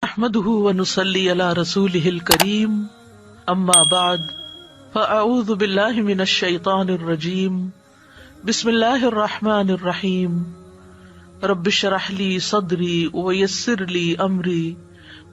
نحمده ونصلي على رسوله الكريم اما بعد فاعوذ بالله من الشيطان الرجيم بسم الله الرحمن الرحيم رب اشرح لي صدري ويسر لي امري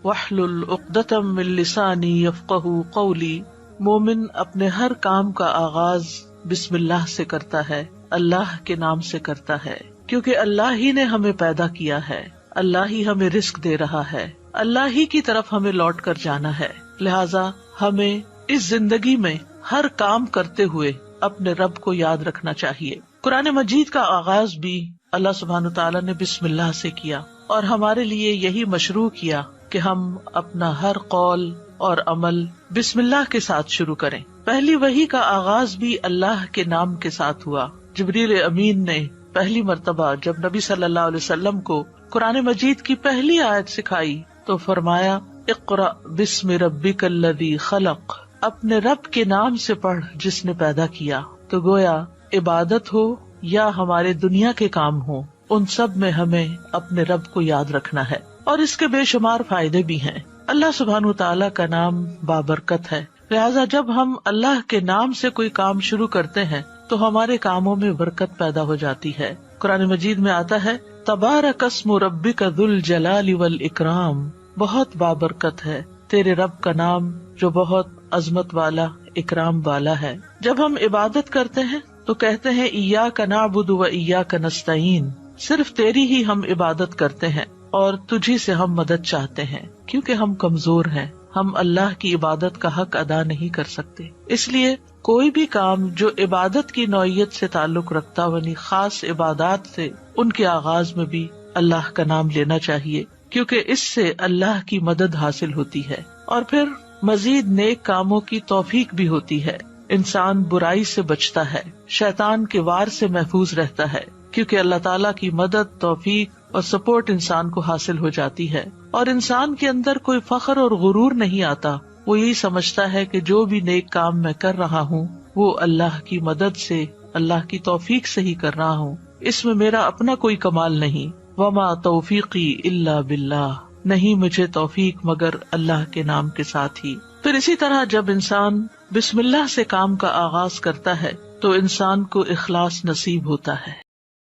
واحلل عقدة من لساني يفقهوا قولي۔ مومن اپنے ہر کام کا آغاز بسم اللہ سے کرتا ہے، اللہ کے نام سے کرتا ہے، کیونکہ اللہ ہی نے ہمیں پیدا کیا ہے، اللہ ہی ہمیں رزق دے رہا ہے، اللہ ہی کی طرف ہمیں لوٹ کر جانا ہے۔ لہٰذا ہمیں اس زندگی میں ہر کام کرتے ہوئے اپنے رب کو یاد رکھنا چاہیے۔ قرآن مجید کا آغاز بھی اللہ سبحانہ تعالیٰ نے بسم اللہ سے کیا، اور ہمارے لیے یہی مشروع کیا کہ ہم اپنا ہر قول اور عمل بسم اللہ کے ساتھ شروع کریں۔ پہلی وحی کا آغاز بھی اللہ کے نام کے ساتھ ہوا۔ جبریل امین نے پہلی مرتبہ جب نبی صلی اللہ علیہ وسلم کو قرآن مجید کی پہلی آیت سکھائی تو فرمایا اقرأ بسم ربک الذی خلق، اپنے رب کے نام سے پڑھ جس نے پیدا کیا۔ تو گویا عبادت ہو یا ہمارے دنیا کے کام ہو، ان سب میں ہمیں اپنے رب کو یاد رکھنا ہے، اور اس کے بے شمار فائدے بھی ہیں۔ اللہ سبحانہ تعالیٰ کا نام بابرکت ہے، لہٰذا جب ہم اللہ کے نام سے کوئی کام شروع کرتے ہیں تو ہمارے کاموں میں برکت پیدا ہو جاتی ہے۔ قرآن مجید میں آتا ہے تبارک اسم ربک ذو الجلال والاکرام، بہت بابرکت ہے تیرے رب کا نام جو بہت عظمت والا، اکرام والا ہے۔ جب ہم عبادت کرتے ہیں تو کہتے ہیں ایاک نعبد و ایاک نستعین، صرف تیری ہی ہم عبادت کرتے ہیں اور تجھی سے ہم مدد چاہتے ہیں، کیونکہ ہم کمزور ہیں، ہم اللہ کی عبادت کا حق ادا نہیں کر سکتے۔ اس لیے کوئی بھی کام جو عبادت کی نوعیت سے تعلق رکھتا ہو، یعنی خاص عبادات سے، ان کے آغاز میں بھی اللہ کا نام لینا چاہیے، کیونکہ اس سے اللہ کی مدد حاصل ہوتی ہے، اور پھر مزید نیک کاموں کی توفیق بھی ہوتی ہے۔ انسان برائی سے بچتا ہے، شیطان کے وار سے محفوظ رہتا ہے، کیونکہ اللہ تعالیٰ کی مدد، توفیق اور سپورٹ انسان کو حاصل ہو جاتی ہے، اور انسان کے اندر کوئی فخر اور غرور نہیں آتا۔ وہ یہی سمجھتا ہے کہ جو بھی نیک کام میں کر رہا ہوں وہ اللہ کی مدد سے، اللہ کی توفیق سے ہی کر رہا ہوں، اس میں میرا اپنا کوئی کمال نہیں۔ وما توفیقی الا باللہ، نہیں مجھے توفیق مگر اللہ کے نام کے ساتھ ہی۔ پھر اسی طرح جب انسان بسم اللہ سے کام کا آغاز کرتا ہے تو انسان کو اخلاص نصیب ہوتا ہے۔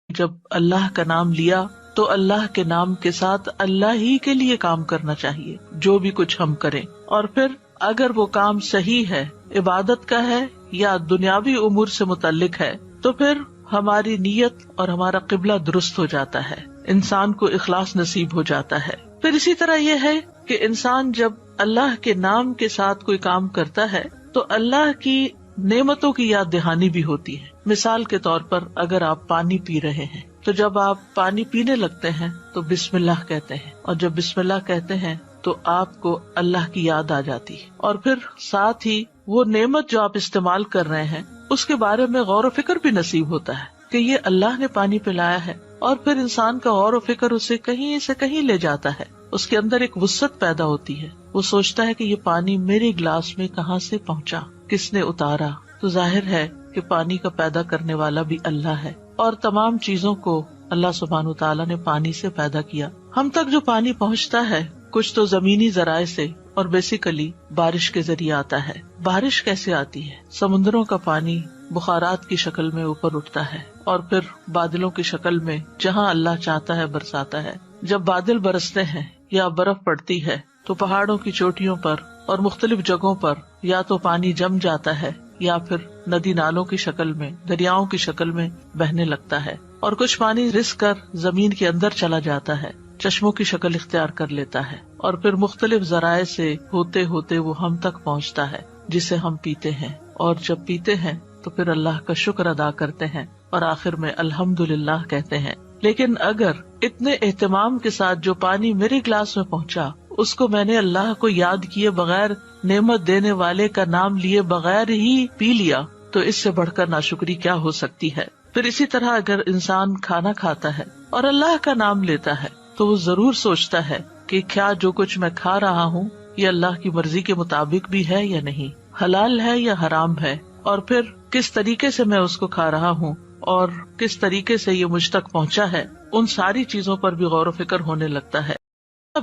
جب اللہ کا نام لیا تو اللہ کے نام کے ساتھ اللہ ہی کے لیے کام کرنا چاہیے، جو بھی کچھ ہم کریں، اور پھر اگر وہ کام صحیح ہے، عبادت کا ہے یا دنیاوی امور سے متعلق ہے، تو پھر ہماری نیت اور ہمارا قبلہ درست ہو جاتا ہے، انسان کو اخلاص نصیب ہو جاتا ہے۔ پھر اسی طرح یہ ہے کہ انسان جب اللہ کے نام کے ساتھ کوئی کام کرتا ہے تو اللہ کی نعمتوں کی یاد دہانی بھی ہوتی ہے۔ مثال کے طور پر اگر آپ پانی پی رہے ہیں تو جب آپ پانی پینے لگتے ہیں تو بسم اللہ کہتے ہیں، اور جب بسم اللہ کہتے ہیں تو آپ کو اللہ کی یاد آ جاتی ہے، اور پھر ساتھ ہی وہ نعمت جو آپ استعمال کر رہے ہیں اس کے بارے میں غور و فکر بھی نصیب ہوتا ہے کہ یہ اللہ نے پانی پلایا ہے، اور پھر انسان کا غور و فکر اسے کہیں سے کہیں لے جاتا ہے، اس کے اندر ایک وسعت پیدا ہوتی ہے، وہ سوچتا ہے کہ یہ پانی میرے گلاس میں کہاں سے پہنچا، کس نے اتارا۔ تو ظاہر ہے کہ پانی کا پیدا کرنے والا بھی اللہ ہے، اور تمام چیزوں کو اللہ سبحانہ تعالیٰ نے پانی سے پیدا کیا۔ ہم تک جو پانی پہنچتا ہے کچھ تو زمینی ذرائع سے اور بیسیکلی بارش کے ذریعے آتا ہے۔ بارش کیسے آتی ہے؟ سمندروں کا پانی بخارات کی شکل میں اوپر اٹھتا ہے اور پھر بادلوں کی شکل میں جہاں اللہ چاہتا ہے برساتا ہے۔ جب بادل برستے ہیں یا برف پڑتی ہے تو پہاڑوں کی چوٹیوں پر اور مختلف جگہوں پر یا تو پانی جم جاتا ہے یا پھر ندی نالوں کی شکل میں، دریاؤں کی شکل میں بہنے لگتا ہے، اور کچھ پانی رس کر زمین کے اندر چلا جاتا ہے، چشموں کی شکل اختیار کر لیتا ہے، اور پھر مختلف ذرائع سے ہوتے ہوتے وہ ہم تک پہنچتا ہے جسے ہم پیتے ہیں، اور جب پیتے ہیں تو پھر اللہ کا شکر ادا کرتے ہیں اور آخر میں الحمدللہ کہتے ہیں۔ لیکن اگر اتنے اہتمام کے ساتھ جو پانی میرے گلاس میں پہنچا اس کو میں نے اللہ کو یاد کیے بغیر، نعمت دینے والے کا نام لیے بغیر ہی پی لیا، تو اس سے بڑھ کر ناشکری کیا ہو سکتی ہے۔ پھر اسی طرح اگر انسان کھانا کھاتا ہے اور اللہ کا نام لیتا ہے تو وہ ضرور سوچتا ہے کہ کیا جو کچھ میں کھا رہا ہوں یہ اللہ کی مرضی کے مطابق بھی ہے یا نہیں، حلال ہے یا حرام ہے، اور پھر کس طریقے سے میں اس کو کھا رہا ہوں اور کس طریقے سے یہ مجھ تک پہنچا ہے، ان ساری چیزوں پر بھی غور و فکر ہونے لگتا ہے۔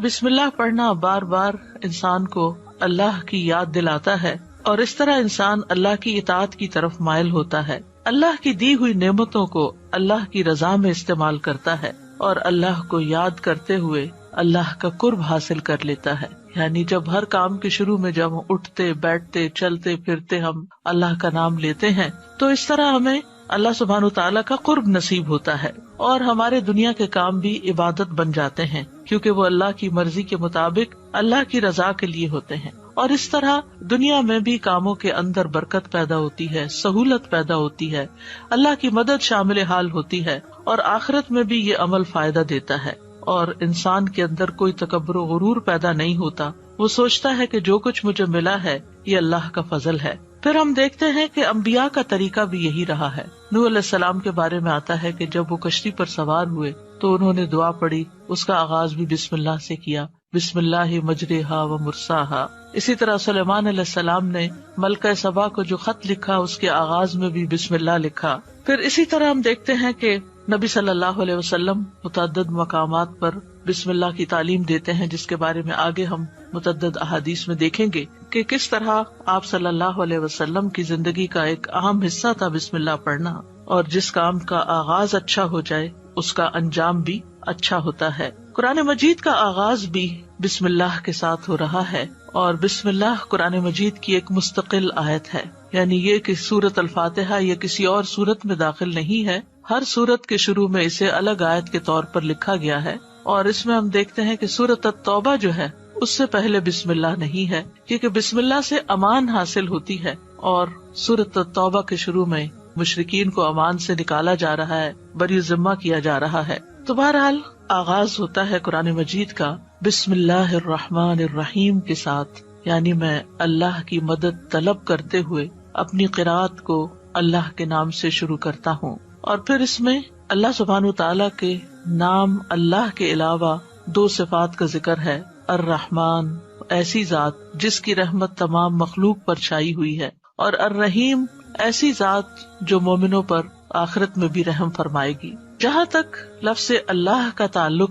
بسم اللہ پڑھنا بار بار انسان کو اللہ کی یاد دلاتا ہے اور اس طرح انسان اللہ کی اطاعت کی طرف مائل ہوتا ہے، اللہ کی دی ہوئی نعمتوں کو اللہ کی رضا میں استعمال کرتا ہے اور اللہ کو یاد کرتے ہوئے اللہ کا قرب حاصل کر لیتا ہے. یعنی جب ہر کام کے شروع میں جب اٹھتے بیٹھتے چلتے پھرتے ہم اللہ کا نام لیتے ہیں تو اس طرح ہمیں اللہ سبحانہ تعالیٰ کا قرب نصیب ہوتا ہے اور ہمارے دنیا کے کام بھی عبادت بن جاتے ہیں کیونکہ وہ اللہ کی مرضی کے مطابق اللہ کی رضا کے لیے ہوتے ہیں. اور اس طرح دنیا میں بھی کاموں کے اندر برکت پیدا ہوتی ہے، سہولت پیدا ہوتی ہے، اللہ کی مدد شامل حال ہوتی ہے اور آخرت میں بھی یہ عمل فائدہ دیتا ہے اور انسان کے اندر کوئی تکبر و غرور پیدا نہیں ہوتا. وہ سوچتا ہے کہ جو کچھ مجھے ملا ہے یہ اللہ کا فضل ہے. پھر ہم دیکھتے ہیں کہ انبیاء کا طریقہ بھی یہی رہا ہے. نوح علیہ السلام کے بارے میں آتا ہے کہ جب وہ کشتی پر سوار ہوئے تو انہوں نے دعا پڑھی، اس کا آغاز بھی بسم اللہ سے کیا، بسم اللہ مجریہا و مرساہا. اسی طرح سلیمان علیہ السلام نے ملکہ سبا کو جو خط لکھا اس کے آغاز میں بھی بسم اللہ لکھا. پھر اسی طرح ہم دیکھتے ہیں کہ نبی صلی اللہ علیہ وسلم متعدد مقامات پر بسم اللہ کی تعلیم دیتے ہیں، جس کے بارے میں آگے ہم متعدد احادیث میں دیکھیں گے کہ کس طرح آپ صلی اللہ علیہ وسلم کی زندگی کا ایک اہم حصہ تھا بسم اللہ پڑھنا، اور جس کام کا آغاز اچھا ہو جائے اس کا انجام بھی اچھا ہوتا ہے. قرآن مجید کا آغاز بھی بسم اللہ کے ساتھ ہو رہا ہے اور بسم اللہ قرآن مجید کی ایک مستقل آیت ہے. یعنی یہ کہ سورۃ الفاتحہ یہ کسی اور سورت میں داخل نہیں ہے، ہر سورت کے شروع میں اسے الگ آیت کے طور پر لکھا گیا ہے. اور اس میں ہم دیکھتے ہیں کہ سورۃ التوبہ جو ہے اس سے پہلے بسم اللہ نہیں ہے کیونکہ بسم اللہ سے امان حاصل ہوتی ہے اور سورۃ التوبہ کے شروع میں مشرکین کو امان سے نکالا جا رہا ہے، بری ذمہ کیا جا رہا ہے. تو بہرحال آغاز ہوتا ہے قرآن مجید کا بسم اللہ الرحمن الرحیم کے ساتھ، یعنی میں اللہ کی مدد طلب کرتے ہوئے اپنی قرات کو اللہ کے نام سے شروع کرتا ہوں. اور پھر اس میں اللہ سبحانہ تعالیٰ کے نام اللہ کے علاوہ دو صفات کا ذکر ہے. الرحمن ایسی ذات جس کی رحمت تمام مخلوق پر چھائی ہوئی ہے، اور الرحیم ایسی ذات جو مومنوں پر آخرت میں بھی رحم فرمائے گی. جہاں تک لفظ اللہ کا تعلق،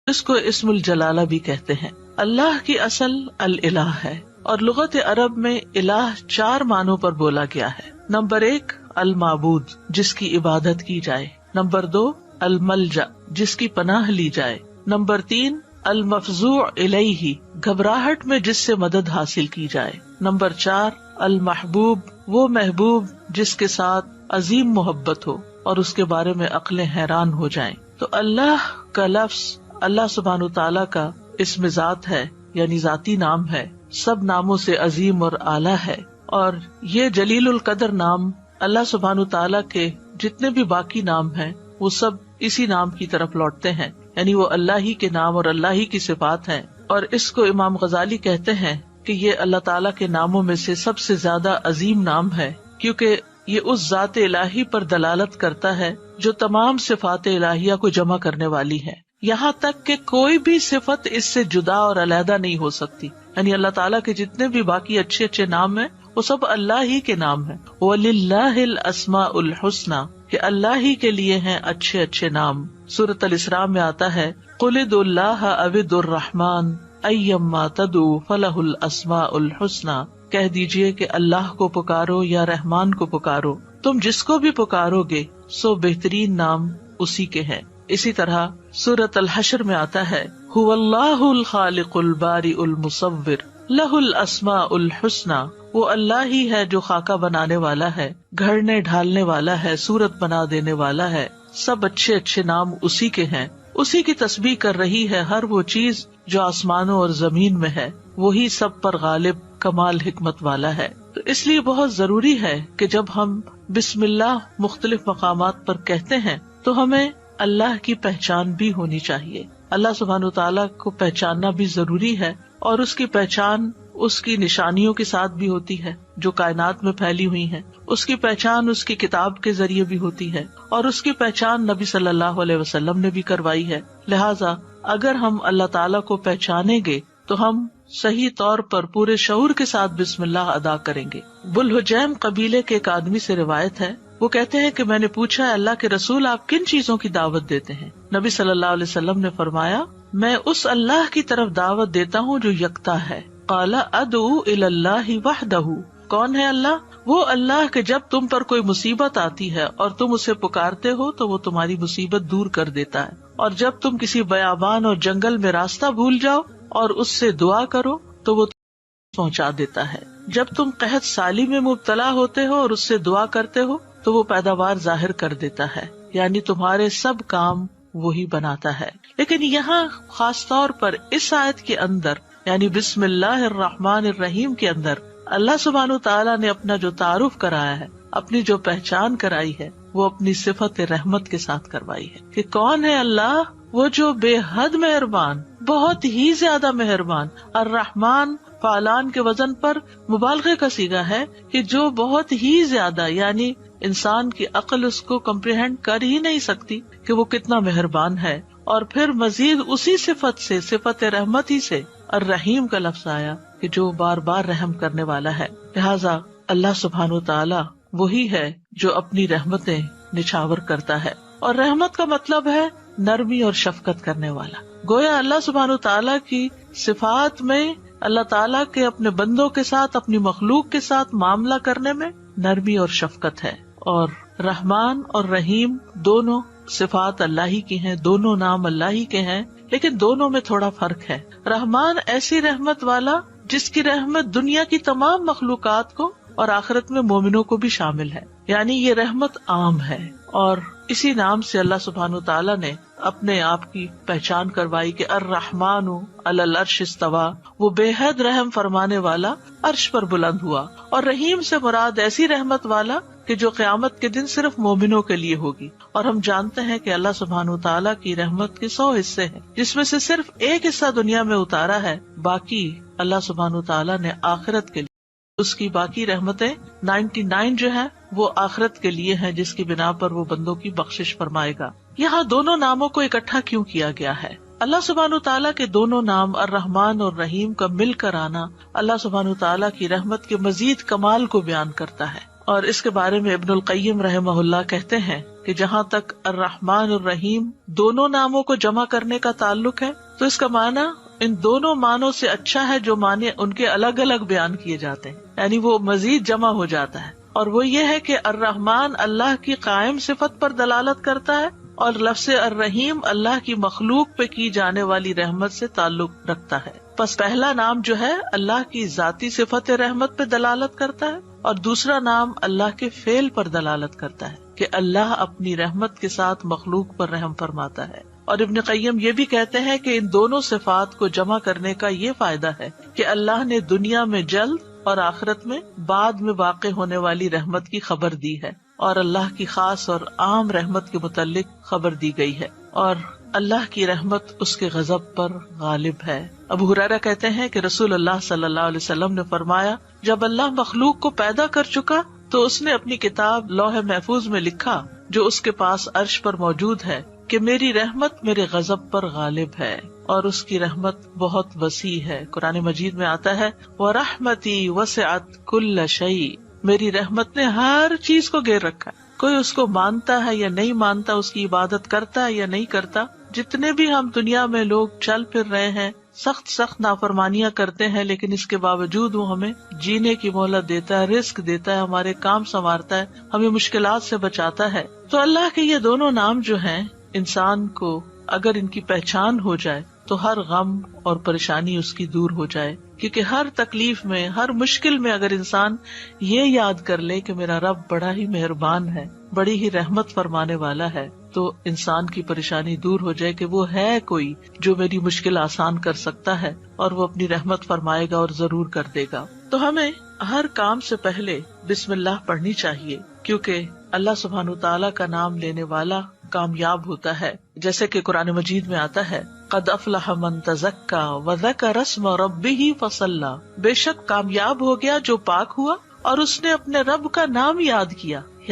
اس کو اسم الجلالہ بھی کہتے ہیں. اللہ کی اصل الالہ ہے اور لغت عرب میں الہ 4 معنوں پر بولا گیا ہے. نمبر 1 المعبود جس کی عبادت کی جائے، نمبر 2 الملجا جس کی پناہ لی جائے، نمبر 3 المفزوع الیہ گھبراہٹ میں جس سے مدد حاصل کی جائے، نمبر 4 المحبوب وہ محبوب جس کے ساتھ عظیم محبت ہو اور اس کے بارے میں عقلیں حیران ہو جائیں. تو اللہ کا لفظ اللہ سبحانہ تعالیٰ کا اسم ذات ہے، یعنی ذاتی نام ہے، سب ناموں سے عظیم اور اعلیٰ ہے. اور یہ جلیل القدر نام اللہ سبحانہ تعالیٰ کے جتنے بھی باقی نام ہیں وہ سب اسی نام کی طرف لوٹتے ہیں، یعنی وہ اللہ ہی کے نام اور اللہ ہی کی صفات ہیں. اور اس کو امام غزالی کہتے ہیں کہ یہ اللہ تعالیٰ کے ناموں میں سے سب سے زیادہ عظیم نام ہے، کیونکہ یہ اس ذات الہی پر دلالت کرتا ہے جو تمام صفات الہیہ کو جمع کرنے والی ہے، یہاں تک کہ کوئی بھی صفت اس سے جدا اور علیحدہ نہیں ہو سکتی. یعنی اللہ تعالیٰ کے جتنے بھی باقی اچھے اچھے نام ہیں وہ سب اللہ ہی کے نام ہیں. وَلِلَّهِ الْأَسْمَاءُ الْحُسْنَى کہ اللہ ہی کے لیے ہیں اچھے اچھے نام. سورۃ الاسراء میں آتا ہے قُلِ ادْعُوا اللَّهَ أَوِ ادْعُوا الرَّحْمَٰنَ أَيَّمَّا تَدْعُوا فَلَهُ الْأَسْمَاءُ الْحُسْنَى کہہ دیجئے کہ اللہ کو پکارو یا رحمان کو پکارو، تم جس کو بھی پکارو گے سو بہترین نام اسی کے ہیں. اسی طرح سورۃ الحشر میں آتا ہے هُوَ اللَّهُ الْخَالِقُ الْبَارِئُ الْمُصَوِّرُ لَهُ الْأَسْمَاءُ الْحُسْنَى وہ اللہ ہی ہے جو خاکہ بنانے والا ہے، گھڑنے ڈھالنے والا ہے، صورت بنا دینے والا ہے. سب اچھے اچھے نام اسی کے ہیں. اسی کی تسبیح کر رہی ہے ہر وہ چیز جو آسمانوں اور زمین میں ہے، وہی سب پر غالب کمال حکمت والا ہے. تو اس لیے بہت ضروری ہے کہ جب ہم بسم اللہ مختلف مقامات پر کہتے ہیں تو ہمیں اللہ کی پہچان بھی ہونی چاہیے. اللہ سبحانہ تعالیٰ کو پہچاننا بھی ضروری ہے اور اس کی پہچان اس کی نشانیوں کے ساتھ بھی ہوتی ہے جو کائنات میں پھیلی ہوئی ہیں. اس کی پہچان اس کی کتاب کے ذریعے بھی ہوتی ہے اور اس کی پہچان نبی صلی اللہ علیہ وسلم نے بھی کروائی ہے. لہٰذا اگر ہم اللہ تعالیٰ کو پہچانیں گے تو ہم صحیح طور پر پورے شعور کے ساتھ بسم اللہ ادا کریں گے. بلحجیم قبیلے کے ایک آدمی سے روایت ہے، وہ کہتے ہیں کہ میں نے پوچھا اللہ کے رسول آپ کن چیزوں کی دعوت دیتے ہیں؟ نبی صلی اللہ علیہ وسلم نے فرمایا میں اس اللہ کی طرف دعوت دیتا ہوں جو یکتا ہے. قال ادعو الی اللہ وحدہ. کون ہے اللہ؟ وہ اللہ کہ جب تم پر کوئی مصیبت آتی ہے اور تم اسے پکارتے ہو تو وہ تمہاری مصیبت دور کر دیتا ہے، اور جب تم کسی بیابان اور جنگل میں راستہ بھول جاؤ اور اس سے دعا کرو تو وہ پہنچا دیتا ہے. جب تم قحط سالی میں مبتلا ہوتے ہو اور اس سے دعا کرتے ہو تو وہ پیداوار ظاہر کر دیتا ہے، یعنی تمہارے سب کام وہی بناتا ہے. لیکن یہاں خاص طور پر اس آیت کے اندر یعنی بسم اللہ الرحمن الرحیم کے اندر اللہ سبحانہ تعالیٰ نے اپنا جو تعارف کرایا ہے، اپنی جو پہچان کرائی ہے، وہ اپنی صفت رحمت کے ساتھ کروائی ہے کہ کون ہے اللہ؟ وہ جو بے حد مہربان، بہت ہی زیادہ مہربان. الرحمن فعلان کے وزن پر مبالغے کا صیغہ ہے کہ جو بہت ہی زیادہ، یعنی انسان کی عقل اس کو کمپریہنڈ کر ہی نہیں سکتی کہ وہ کتنا مہربان ہے. اور پھر مزید اسی صفت سے، صفت رحمت ہی سے الرحیم کا لفظ آیا کہ جو بار بار رحم کرنے والا ہے. لہٰذا اللہ سبحانہ تعالیٰ وہی ہے جو اپنی رحمتیں نچھاور کرتا ہے، اور رحمت کا مطلب ہے نرمی اور شفقت کرنے والا. گویا اللہ سبحانہ تعالیٰ کی صفات میں اللہ تعالیٰ کے اپنے بندوں کے ساتھ، اپنی مخلوق کے ساتھ معاملہ کرنے میں نرمی اور شفقت ہے. اور رحمان اور رحیم دونوں صفات اللہ ہی کی ہیں، دونوں نام اللہ ہی کے ہیں، لیکن دونوں میں تھوڑا فرق ہے. رحمان ایسی رحمت والا جس کی رحمت دنیا کی تمام مخلوقات کو اور آخرت میں مومنوں کو بھی شامل ہے، یعنی یہ رحمت عام ہے. اور اسی نام سے اللہ سبحانہ تعالیٰ نے اپنے آپ کی پہچان کروائی کہ الرحمن علی العرش استویٰ، وہ بے حد رحم فرمانے والا عرش پر بلند ہوا. اور رحیم سے مراد ایسی رحمت والا کہ جو قیامت کے دن صرف مومنوں کے لیے ہوگی. اور ہم جانتے ہیں کہ اللہ سبحانہ تعالیٰ کی رحمت کے 100 حصے ہیں، جس میں سے صرف ایک حصہ دنیا میں اتارا ہے، باقی اللہ سبحانہ تعالیٰ نے آخرت کے لیے اس کی باقی رحمتیں 99 جو ہے وہ آخرت کے لیے ہیں، جس کی بنا پر وہ بندوں کی بخشش فرمائے گا. یہاں دونوں ناموں کو اکٹھا کیوں کیا گیا ہے؟ اللہ سبحانہ تعالیٰ کے دونوں نام الرحمن اور رحیم کا مل کر آنا اللہ سبحانہ تعالیٰ کی رحمت کے مزید کمال کو بیان کرتا ہے. اور اس کے بارے میں ابن القیم رحمہ اللہ کہتے ہیں کہ جہاں تک الرحمن اور رحیم دونوں ناموں کو جمع کرنے کا تعلق ہے تو اس کا معنی ان دونوں معنوں سے اچھا ہے جو معنی ان کے الگ الگ بیان کیے جاتے ہیں، یعنی وہ مزید جمع ہو جاتا ہے. اور وہ یہ ہے کہ الرحمن اللہ کی قائم صفت پر دلالت کرتا ہے، اور لفظ الرحیم اللہ کی مخلوق پہ کی جانے والی رحمت سے تعلق رکھتا ہے. پس پہلا نام جو ہے اللہ کی ذاتی صفت رحمت پہ دلالت کرتا ہے، اور دوسرا نام اللہ کے فعل پر دلالت کرتا ہے کہ اللہ اپنی رحمت کے ساتھ مخلوق پر رحم فرماتا ہے. اور ابن قیم یہ بھی کہتے ہیں کہ ان دونوں صفات کو جمع کرنے کا یہ فائدہ ہے کہ اللہ نے دنیا میں جلد اور آخرت میں بعد میں واقع ہونے والی رحمت کی خبر دی ہے، اور اللہ کی خاص اور عام رحمت کے متعلق خبر دی گئی ہے، اور اللہ کی رحمت اس کے غضب پر غالب ہے. ابو ہریرہ کہتے ہیں کہ رسول اللہ صلی اللہ علیہ وسلم نے فرمایا جب اللہ مخلوق کو پیدا کر چکا تو اس نے اپنی کتاب لوح محفوظ میں لکھا جو اس کے پاس عرش پر موجود ہے کہ میری رحمت میرے غضب پر غالب ہے، اور اس کی رحمت بہت وسیع ہے. قرآن مجید میں آتا ہے وَرَحْمَتِي وَسِعَتْ كُلَّ شَيْءٍ، میری رحمت نے ہر چیز کو گھیر رکھا ہے. کوئی اس کو مانتا ہے یا نہیں مانتا، اس کی عبادت کرتا ہے یا نہیں کرتا، جتنے بھی ہم دنیا میں لوگ چل پھر رہے ہیں، سخت نافرمانیاں کرتے ہیں، لیکن اس کے باوجود وہ ہمیں جینے کی مہلت دیتا ہے، رزق دیتا ہے، ہمارے کام سنوارتا ہے، ہمیں مشکلات سے بچاتا ہے. تو اللہ کے یہ دونوں نام جو ہیں، انسان کو اگر ان کی پہچان ہو جائے تو ہر غم اور پریشانی اس کی دور ہو جائے. کیونکہ ہر تکلیف میں، ہر مشکل میں اگر انسان یہ یاد کر لے کہ میرا رب بڑا ہی مہربان ہے، بڑی ہی رحمت فرمانے والا ہے، تو انسان کی پریشانی دور ہو جائے کہ وہ ہے کوئی جو میری مشکل آسان کر سکتا ہے، اور وہ اپنی رحمت فرمائے گا اور ضرور کر دے گا. تو ہمیں ہر کام سے پہلے بسم اللہ پڑھنی چاہیے، کیونکہ اللہ سبحانہ تعالیٰ کا نام لینے والا کامیاب ہوتا ہے. جیسے کہ قرآن مجید میں آتا ہے قد افلح من تزکا وذکر اسم ربہ فصلی، بے شک کامیاب ہو گیا جو پاک ہوا اور اس نے اپنے رب کا نام یاد کیا.